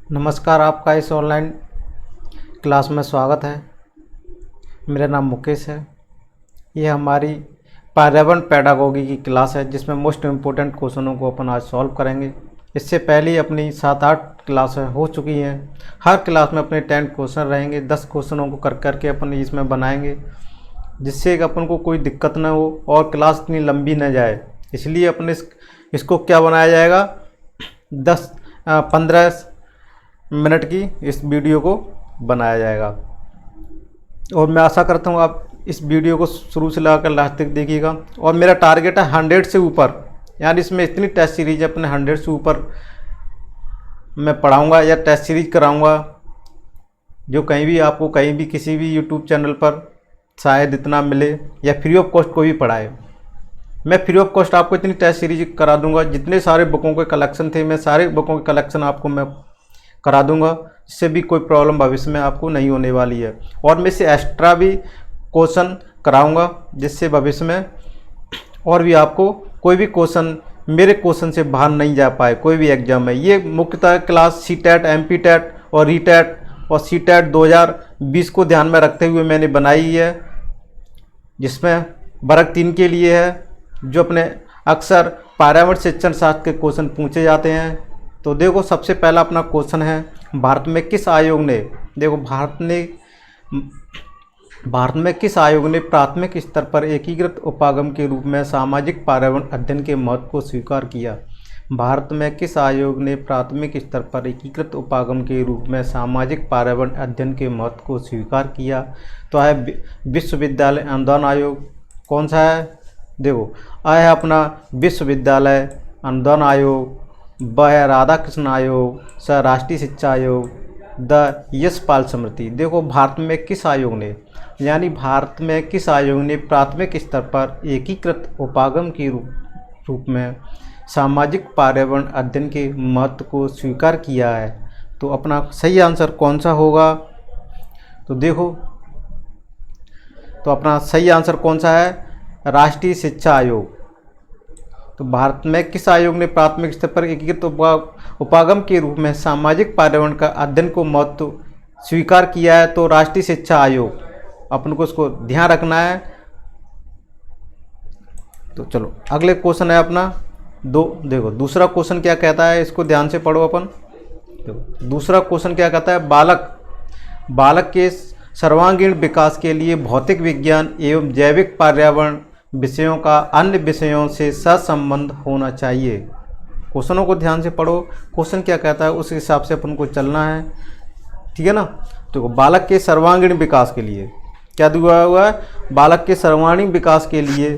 नमस्कार, आपका इस ऑनलाइन क्लास में स्वागत है। मेरा नाम मुकेश है। ये हमारी पर्यावरण पेडागोगी की क्लास है जिसमें मोस्ट इम्पोर्टेंट क्वेश्चनों को अपन आज सॉल्व करेंगे। इससे पहले अपनी 7-8 क्लासें हो चुकी हैं। हर क्लास में अपने 10 क्वेश्चन रहेंगे। 10 क्वेश्चनों को कर करके अपन इसमें बनाएंगे जिससे कि अपन को कोई दिक्कत ना हो और क्लास इतनी लंबी न जाए। इसलिए अपने इसको क्या बनाया जाएगा, 10-15 मिनट की इस वीडियो को बनाया जाएगा। और मैं आशा करता हूँ आप इस वीडियो को शुरू से लगाकर लास्ट तक देखिएगा। और मेरा टारगेट है 100 से ऊपर, यानी इसमें इतनी टेस्ट सीरीज अपने 100 से ऊपर मैं पढ़ाऊँगा या टेस्ट सीरीज कराऊँगा जो कहीं भी आपको कहीं भी किसी भी यूट्यूब चैनल पर शायद इतना मिले या फ्री ऑफ कॉस्ट कोई भी पढ़ाए। मैं फ्री ऑफ कॉस्ट आपको इतनी टेस्ट सीरीज करा दूंगा। जितने सारे बुकों के कलेक्शन थे मैं सारे बुकों के कलेक्शन आपको मैं करा दूंगा, जिससे भी कोई प्रॉब्लम भविष्य में आपको नहीं होने वाली है। और मैं इससे एक्स्ट्रा भी क्वेश्चन कराऊंगा जिससे भविष्य में और भी आपको कोई भी क्वेश्चन मेरे क्वेश्चन से बाहर नहीं जा पाए कोई भी एग्जाम में। ये मुख्यतः क्लास सी-टेट, एम-पी-टेट और री-टेट और सी-टेट 2020 को ध्यान में रखते हुए मैंने बनाई है, जिसमें वर्ग 3 के लिए है जो अपने अक्सर पर्यावरण शिक्षण शास्त्र के क्वेश्चन पूछे जाते हैं। तो देखो, सबसे पहला अपना क्वेश्चन है, भारत में किस आयोग ने, देखो भारत में किस आयोग ने प्राथमिक स्तर पर एकीकृत उपागम के रूप में सामाजिक पर्यावरण अध्ययन के महत्व को स्वीकार किया। भारत में किस आयोग ने प्राथमिक स्तर पर एकीकृत उपागम के रूप में सामाजिक पर्यावरण अध्ययन के महत्व को स्वीकार किया? तो है विश्वविद्यालय अनुदान आयोग। कौन सा है? देखो, आ है अपना विश्वविद्यालय अनुदान आयोग, ब है राधा कृष्ण आयोग, स राष्ट्रीय शिक्षा आयोग, द यशपाल स्मृति। देखो, भारत में किस आयोग ने, यानी भारत में किस आयोग ने प्राथमिक स्तर पर एकीकृत उपागम के रूप में सामाजिक पर्यावरण अध्ययन के महत्व को स्वीकार किया है? तो अपना सही आंसर कौन सा होगा? तो देखो, तो अपना सही आंसर कौन सा है? राष्ट्रीय शिक्षा आयोग। तो भारत में किस आयोग ने प्राथमिक स्तर पर एकीकृत उपागम के रूप में सामाजिक पर्यावरण का अध्ययन को महत्व स्वीकार किया है? तो राष्ट्रीय शिक्षा आयोग। अपन को इसको ध्यान रखना है। तो चलो अगले क्वेश्चन है अपना देखो दूसरा क्वेश्चन क्या कहता है, इसको ध्यान से पढ़ो अपन। देखो दूसरा क्वेश्चन क्या कहता है, बालक के सर्वांगीण विकास के लिए भौतिक विज्ञान एवं जैविक पर्यावरण विषयों का अन्य विषयों से सहसंबंध होना चाहिए। क्वेश्चनों को ध्यान से पढ़ो, क्वेश्चन क्या कहता है उस हिसाब से अपन को चलना है, ठीक है ना। तो बालक के सर्वांगीण विकास के लिए क्या दिया हुआ है? बालक के सर्वांगीण विकास के लिए,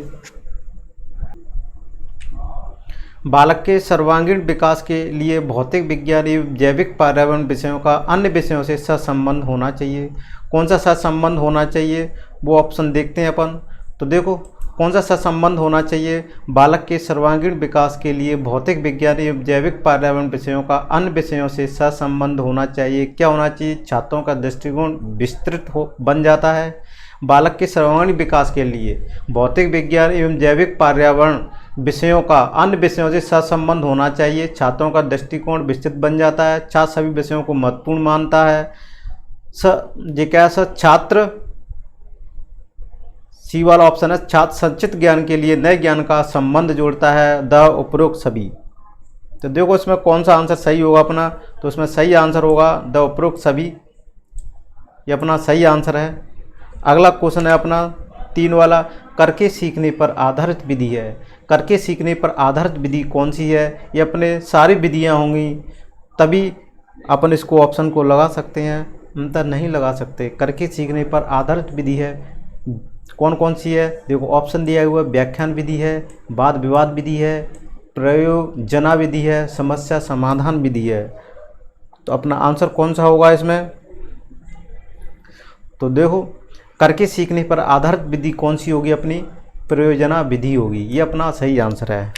बालक के सर्वांगीण विकास के लिए भौतिक विज्ञान एवं जैविक पर्यावरण विषयों का अन्य विषयों से सहसंबंध होना चाहिए। कौन सा सहसंबंध होना चाहिए वो ऑप्शन देखते हैं अपन। तो देखो, कौन सा सहसंबंध होना चाहिए? बालक के सर्वांगीण विकास के लिए भौतिक विज्ञान एवं जैविक पर्यावरण विषयों का अन्य विषयों से सहसंबंध होना चाहिए। क्या होना चाहिए? छात्रों का दृष्टिकोण विस्तृत बन जाता है। बालक के सर्वांगीण विकास के लिए भौतिक विज्ञान एवं जैविक पर्यावरण विषयों का अन्य विषयों से सहसंबंध होना चाहिए। छात्रों का दृष्टिकोण विस्तृत बन जाता है। छात्र सभी विषयों को महत्वपूर्ण मानता है। छात्र, सी वाला ऑप्शन है, छात्र संचित ज्ञान के लिए नए ज्ञान का संबंध जोड़ता है। द उपरोक्त सभी। तो देखो इसमें कौन सा आंसर सही होगा अपना? तो इसमें सही आंसर होगा द उपरोक्त सभी। ये अपना सही आंसर है। अगला क्वेश्चन है अपना 3 वाला, करके सीखने पर आधारित विधि है। करके सीखने पर आधारित विधि कौन सी है? ये अपने सारी विधियाँ होंगी तभी अपन इसको ऑप्शन को लगा सकते हैं, अंतर नहीं लगा सकते। करके सीखने पर आधारित विधि है, कौन कौन सी है? देखो ऑप्शन दिया हुआ है, व्याख्यान विधि है, वाद विवाद विधि है, प्रयोजना विधि है, समस्या समाधान विधि है। तो अपना आंसर कौन सा होगा इसमें? तो देखो, करके सीखने पर आधारित विधि कौन सी होगी? अपनी प्रयोजना विधि होगी। ये अपना सही आंसर है।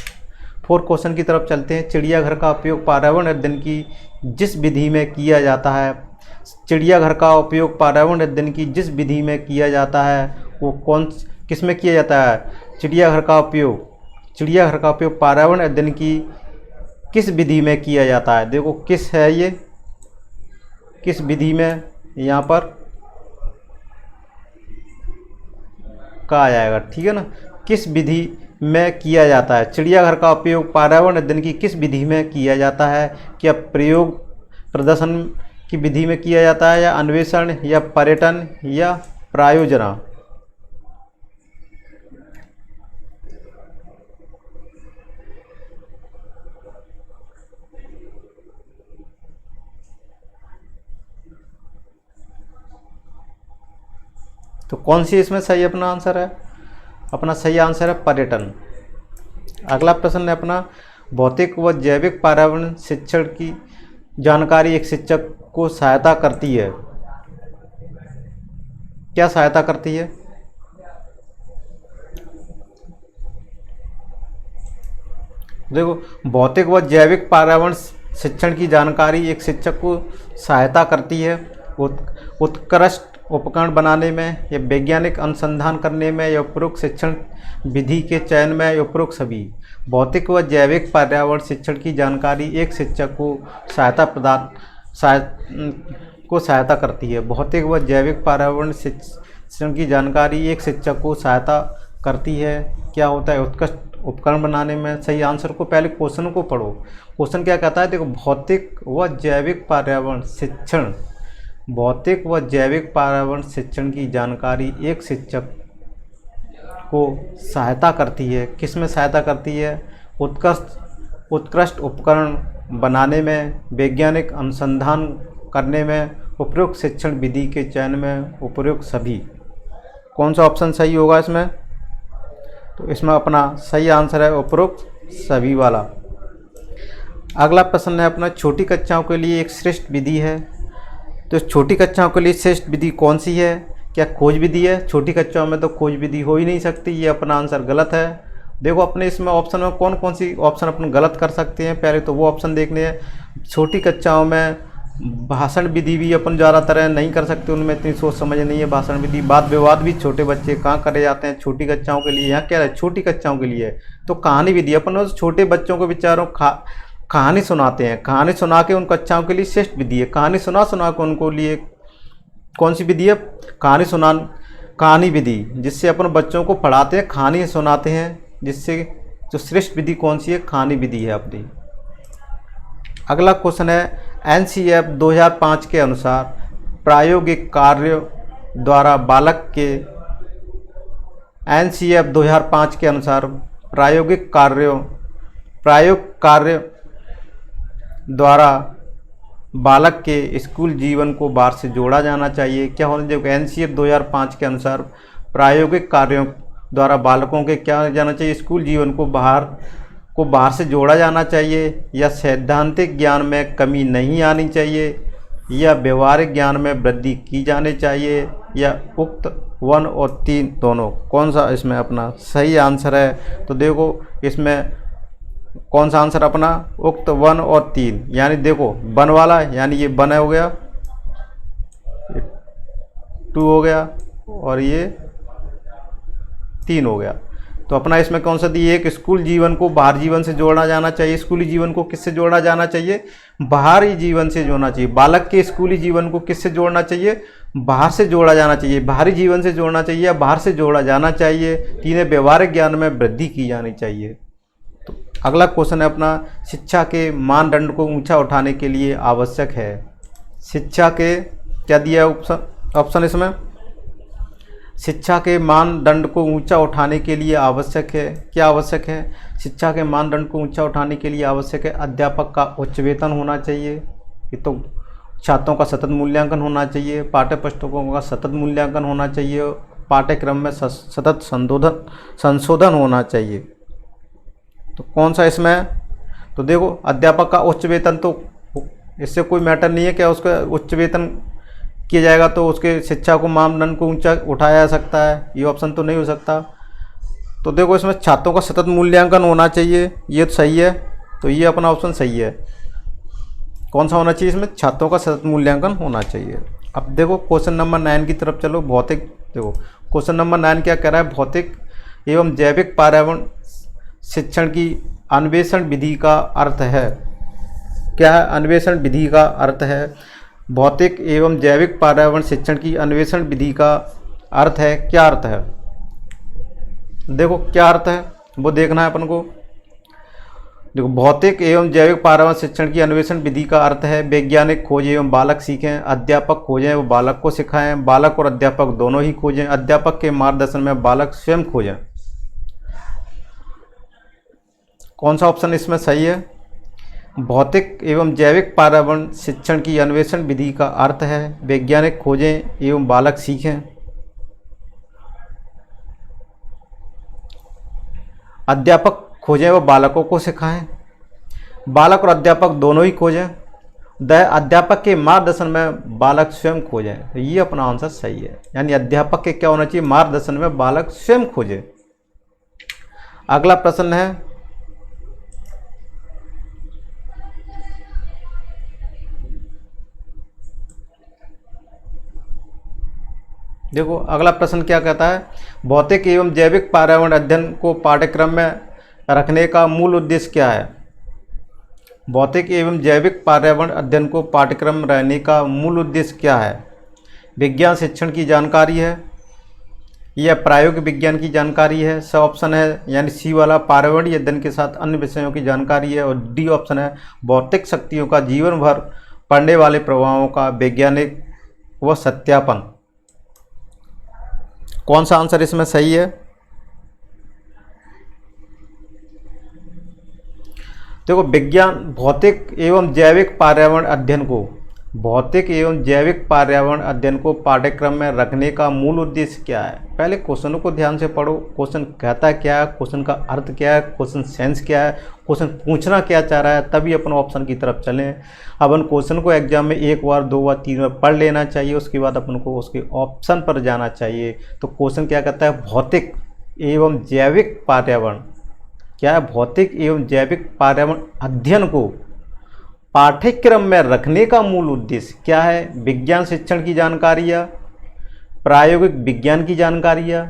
4 क्वेश्चन की तरफ चलते हैं। चिड़ियाघर का उपयोग पर्यावरण अध्ययन की जिस विधि में किया जाता है, चिड़ियाघर का उपयोग पर्यावरण अध्ययन की जिस विधि में किया जाता है वो किस में किया जाता है? चिड़ियाघर का उपयोग पर्यावरण अध्ययन की किस विधि में किया जाता है? देखो किस है ये, किस विधि में यहाँ पर कहा जाएगा, ठीक है ना। किस विधि में किया जाता है, चिड़ियाघर का उपयोग पर्यावरण अध्ययन की किस विधि में किया जाता है? क्या प्रयोग प्रदर्शन की विधि में किया जाता है, या अन्वेषण, या पर्यटन, या प्रायोजना? तो कौन सी इसमें सही अपना आंसर है? अपना सही आंसर है पर्यटन। अगला प्रश्न है अपना, भौतिक व जैविक पर्यावरण शिक्षण की जानकारी एक शिक्षक को सहायता करती है। क्या सहायता करती है? देखो, भौतिक व जैविक पर्यावरण शिक्षण की जानकारी एक शिक्षक को सहायता करती है उत्कृष्ट उपकरण बनाने में, या वैज्ञानिक अनुसंधान करने में, या उपरोक्त शिक्षण विधि के चयन में, या उपरोक्त सभी। भौतिक व जैविक पर्यावरण शिक्षण की जानकारी एक शिक्षक को सहायता करती है। भौतिक व जैविक पर्यावरण शिक्षण की जानकारी एक शिक्षक को सहायता करती है। क्या होता है? उत्कृष्ट उपकरण बनाने में। सही आंसर को, पहले क्वेश्चन को पढ़ो। क्वेश्चन क्या कहता है? देखो, भौतिक व जैविक पर्यावरण शिक्षण, भौतिक व जैविक पर्यावरण शिक्षण की जानकारी एक शिक्षक को सहायता करती है। किस में सहायता करती है? उत्कृष्ट उपकरण बनाने में, वैज्ञानिक अनुसंधान करने में, उपयुक्त शिक्षण विधि के चयन में, उपयुक्त सभी। कौन सा ऑप्शन सही होगा इसमें? तो इसमें अपना सही आंसर है उपयुक्त सभी वाला। अगला प्रश्न है अपना, छोटी कक्षाओं के लिए एक श्रेष्ठ विधि है। तो छोटी कक्षाओं के लिए श्रेष्ठ विधि कौन सी है? क्या खोज विधि है? छोटी कक्षाओं में तो खोज विधि हो ही नहीं सकती, ये अपना आंसर गलत है। देखो, अपने इसमें ऑप्शन में कौन कौन सी ऑप्शन अपन गलत कर सकते हैं, पहले तो वो ऑप्शन देखने हैं। छोटी कक्षाओं में भाषण विधि भी अपन ज़्यादातर नहीं कर सकते, उनमें इतनी सोच समझ नहीं है। भाषण विधि, वाद विवाद भी छोटे बच्चे कहाँ करे जाते हैं छोटी कक्षाओं के लिए। यहाँ क्या है? छोटी कक्षाओं के लिए। तो कहानी विधि, अपन छोटे बच्चों को विचारों कहानी सुनाते हैं, कहानी सुना के उन कक्षाओं के लिए श्रेष्ठ विधि है। कहानी सुना के उनको लिए कौन सी विधि है? कहानी विधि, जिससे अपन बच्चों को पढ़ाते हैं, कहानी सुनाते हैं, जिससे जो श्रेष्ठ विधि कौन सी है? कहानी विधि है अपनी। अगला क्वेश्चन है, एनसीएफ 2005 के अनुसार प्रायोगिक कार्यों द्वारा बालक के, एनसीएफ 2005 के अनुसार प्रायोगिक कार्य द्वारा बालक के स्कूल जीवन को बाहर से जोड़ा जाना चाहिए। क्या होना चाहिए? एनसीएफ 2005 के अनुसार प्रायोगिक कार्यों द्वारा बालकों के क्या जाना चाहिए? स्कूल जीवन को बाहर से जोड़ा जाना चाहिए, या सैद्धांतिक ज्ञान में कमी नहीं आनी चाहिए, या व्यवहारिक ज्ञान में वृद्धि की जानी चाहिए, या उक्त 1 और 3 दोनों। कौन सा इसमें अपना सही आंसर है? तो देखो, इसमें कौन सा आंसर अपना? उक्त 1 और 3। यानी देखो, 1 वाला, यानी ये 1 हो गया, 2 हो गया, और ये 3 हो गया। तो अपना इसमें कौन सा दी? एक, स्कूल जीवन को बाहर जीवन से जोड़ा जाना चाहिए। स्कूली जीवन को किससे जोड़ा जाना चाहिए? बाहरी जीवन से जोड़ना चाहिए। बालक के स्कूली जीवन को किससे जोड़ना चाहिए? बाहर से जोड़ा जाना चाहिए। बाहरी जीवन से जोड़ना चाहिए या बाहर से जोड़ा जाना चाहिए। 3, व्यवहारिक ज्ञान में वृद्धि की जानी चाहिए। तो अगला क्वेश्चन है अपना, शिक्षा के मानदंड को ऊंचा उठाने के लिए आवश्यक है। शिक्षा के क्या दिया है ऑप्शन इसमें? शिक्षा के मानदंड को ऊंचा उठाने के लिए आवश्यक है। क्या आवश्यक है? शिक्षा के मानदंड को ऊंचा उठाने के लिए आवश्यक है, अध्यापक का उच्च वेतन होना चाहिए, ये तो छात्रों का सतत मूल्यांकन होना चाहिए, पाठ्य पुस्तकों का सतत मूल्यांकन होना चाहिए, पाठ्यक्रम में सतत संशोधन होना चाहिए। तो कौन सा इसमें? तो देखो, अध्यापक का उच्च वेतन, तो इससे कोई मैटर नहीं है क्या उसका उच्च वेतन किया जाएगा तो उसके शिक्षा को मानदंड को ऊंचा उठाया जा सकता है, ये ऑप्शन तो नहीं हो सकता। तो देखो, इसमें छात्रों का सतत मूल्यांकन होना चाहिए, ये तो सही है, तो ये अपना ऑप्शन सही है। कौन सा होना चाहिए इसमें? छात्रों का सतत मूल्यांकन होना चाहिए। अब देखो क्वेश्चन नंबर 9 की तरफ चलो। भौतिक, देखो क्वेश्चन नंबर 9 क्या कह रहा है? भौतिक एवं जैविक पर्यावरण शिक्षण की अन्वेषण विधि का अर्थ है। क्या है अन्वेषण विधि का अर्थ है? भौतिक एवं जैविक पर्यावरण शिक्षण की अन्वेषण विधि का अर्थ है, क्या अर्थ है? देखो क्या अर्थ है वो देखना है अपन को। देखो, भौतिक एवं जैविक पर्यावरण शिक्षण की अन्वेषण विधि का अर्थ है वैज्ञानिक खोज एवं बालक सीखें, अध्यापक खोजें वो बालक को सिखाएं, बालक और अध्यापक दोनों ही खोजें, अध्यापक के मार्गदर्शन में बालक स्वयं खोजें। कौन सा ऑप्शन इसमें सही है? भौतिक एवं जैविक पर्यावरण शिक्षण की अन्वेषण विधि का अर्थ है वैज्ञानिक खोजें एवं बालक सीखें, अध्यापक खोजें व बालकों को सिखाएं, बालक और अध्यापक दोनों ही खोजें, अध्यापक के मार्गदर्शन में बालक स्वयं खोजें। तो ये अपना आंसर सही है, यानी अध्यापक के क्या होना चाहिए? मार्गदर्शन में बालक स्वयं खोजे। अगला प्रश्न है, देखो अगला प्रश्न क्या कहता है? भौतिक एवं जैविक पर्यावरण अध्ययन को पाठ्यक्रम में रखने का मूल उद्देश्य क्या है? भौतिक एवं जैविक पर्यावरण अध्ययन को पाठ्यक्रम में रहने का मूल उद्देश्य क्या है? विज्ञान शिक्षण की जानकारी है या प्रायोगिक विज्ञान की जानकारी है? सब ऑप्शन है, यानी सी वाला पर्यावरणीय अध्ययन के साथ अन्य विषयों की जानकारी है, और डी ऑप्शन है भौतिक शक्तियों का जीवन भर पड़ने वाले प्रभावों का वैज्ञानिक व सत्यापन। कौन सा आंसर इसमें सही है? देखो, विज्ञान भौतिक एवं जैविक पर्यावरण अध्ययन को पाठ्यक्रम में रखने का मूल उद्देश्य क्या है? पहले क्वेश्चनों को ध्यान से पढ़ो। क्वेश्चन कहता क्या है, क्वेश्चन का अर्थ क्या है, क्वेश्चन सेंस क्या है, क्वेश्चन पूछना क्या चाह रहा है, तभी अपन ऑप्शन की तरफ चलें। अपन क्वेश्चन को एग्जाम में एक बार, दो बार, तीन बार पढ़ लेना चाहिए, उसके बाद अपन को उसके ऑप्शन पर जाना चाहिए। तो क्वेश्चन क्या कहता है? भौतिक एवं जैविक पर्यावरण, क्या है? भौतिक एवं जैविक पर्यावरण अध्ययन को पाठ्यक्रम में रखने का मूल उद्देश्य क्या है? विज्ञान शिक्षण की जानकारी या प्रायोगिक विज्ञान की जानकारी या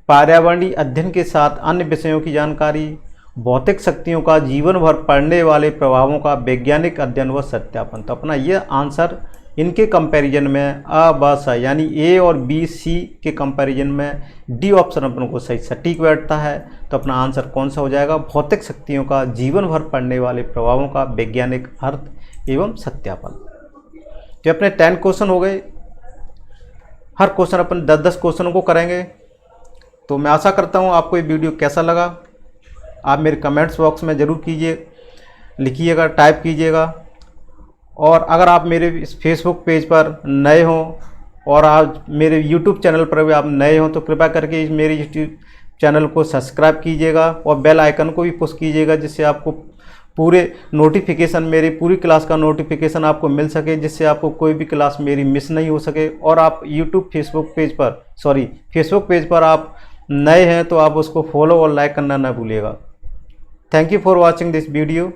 पर्यावरणीय अध्ययन के साथ अन्य विषयों की जानकारी, भौतिक शक्तियों का जीवन भर पड़ने वाले प्रभावों का वैज्ञानिक अध्ययन व सत्यापन। तो अपना ये आंसर इनके कंपैरिजन में अ ब स यानी ए और बी सी के कंपैरिजन में डी ऑप्शन अपन को सही सटीक बैठता है। तो अपना आंसर कौन सा हो जाएगा? भौतिक शक्तियों का जीवन भर पड़ने वाले प्रभावों का वैज्ञानिक अर्थ एवं सत्यापन। तो अपने 10 क्वेश्चन हो गए। हर क्वेश्चन अपन 10-10 क्वेश्चनों को करेंगे। तो मैं आशा करता हूँ आपको ये वीडियो कैसा लगा। आप मेरे कमेंट्स बॉक्स में ज़रूर लिखिएगा, टाइप कीजिएगा। और अगर आप मेरे इस फेसबुक पेज पर नए हों और आज मेरे यूट्यूब चैनल पर भी आप नए हों तो कृपया करके मेरे यूट्यूब चैनल को सब्सक्राइब कीजिएगा और बेल आइकन को भी पुश कीजिएगा, जिससे आपको पूरे नोटिफिकेशन, मेरी पूरी क्लास का नोटिफिकेशन आपको मिल सके, जिससे आपको कोई भी क्लास मेरी मिस नहीं हो सके। और आप फेसबुक पेज पर आप नए हैं तो आप उसको फॉलो और लाइक करना ना भूलिएगा। Thank you for watching this video.